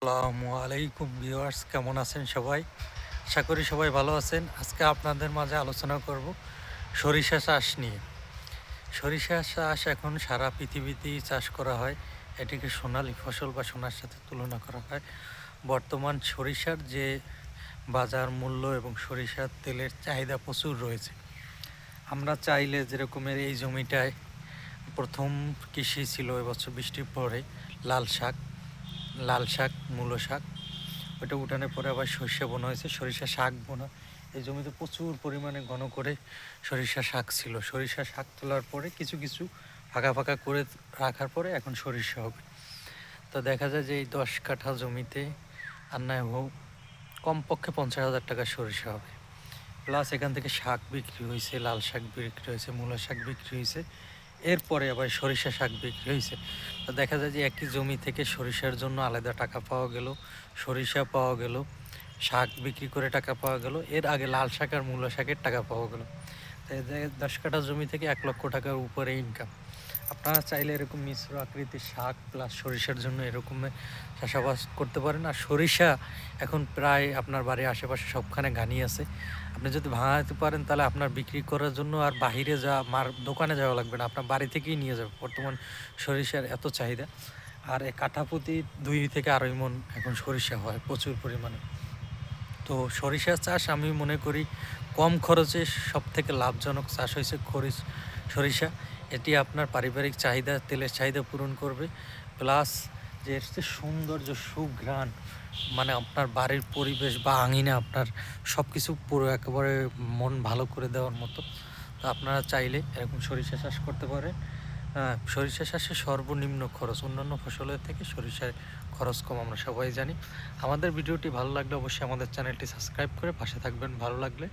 আসসালামু আলাইকুম ভিউয়ার্স, কেমন আছেন সবাই? আশা করি সবাই ভালো আছেন। আজকে আপনাদের মাঝে আলোচনা করব সরিষা চাষ নিয়ে। সরিষা চাষ এখন সারা পৃথিবীতেই চাষ করা হয়। এটিকে সোনালী ফসল বা সোনার সাথে তুলনা করা হয়। বর্তমান সরিষার যে বাজার মূল্য এবং সরিষার তেলের চাহিদা প্রচুর রয়েছে। আমরা চাইলে যেরকমের এই জমিটায় প্রথম কৃষি ছিল এবছর বৃষ্টির পরে লাল শাক, মূলো শাক, ওইটা উঠানের পরে আবার সরিষা বোনা হয়েছে, সরিষা শাক বোনা। এই জমিতে প্রচুর পরিমাণে ঘন করে সরিষা শাক ছিল। সরিষা শাক তোলার পরে কিছু কিছু ফাঁকা ফাঁকা করে রাখার পরে এখন সরিষা হবে। তো দেখা যায় যে এই 10 কাঠা জমিতে আর না হোক কমপক্ষে 50,000 টাকা সরিষা হবে। প্লাস এখান থেকে শাক বিক্রি হয়েছে, লাল শাক বিক্রি হয়েছে, মূলা শাক বিক্রি হয়েছে, এরপরে আবার সরিষা শাক বিক্রি হয়েছে। তো দেখা যায় যে একই জমি থেকে সরিষার জন্য আলাদা টাকা পাওয়া গেল, সরিষা পাওয়া গেল, শাক বিক্রি করে টাকা পাওয়া গেল, এর আগে লাল শাক আর মূলা শাকের টাকা পাওয়া গেল। তাই 10 কাঠা জমি থেকে 1 লক্ষ টাকার উপরে ইনকাম। আপনারা চাইলে এরকম মিশ্র আকৃতির শাক প্লাস সরিষার জন্য এরকম চাষাবাদ করতে পারেন। আর সরিষা এখন প্রায় আপনার বাড়ির আশেপাশে সবখানে ঘানি আছে। আপনি যদি ভাঙাতে পারেন তাহলে আপনার বিক্রি করার জন্য আর বাহিরে দোকানে যাওয়া লাগবে না, আপনার বাড়ি থেকেই নিয়ে যাবে। বর্তমান সরিষার এত চাহিদা। আর কাঠা প্রতি 2 থেকে 2.5 মণ এখন সরিষা হয় প্রচুর পরিমাণে। তো সরিষা চাষ আমি মনে করি কম খরচে সবথেকে লাভজনক চাষ হয়েছে সরিষা। এটি আপনার পারিবারিক চাহিদা, তেলের চাহিদা পূরণ করবে, প্লাস যে এর যে সৌন্দর্য, সুঘ্রাণ, মানে আপনার বাড়ির পরিবেশ বা আঙিনা আপনার সব কিছু পুরো একেবারে মন ভালো করে দেওয়ার মতো। তো আপনারা চাইলে এরকম সরিষা চাষ করতে পারেন। সরিষা চাষে সর্বনিম্ন খরচ, অন্যান্য ফসলের থেকে সরিষার খরচ কম, আমরা সবাই জানি। আমাদের ভিডিওটি ভালো লাগলে অবশ্যই আমাদের চ্যানেলটি সাবস্ক্রাইব করে পাশে থাকবেন। ভালো লাগলে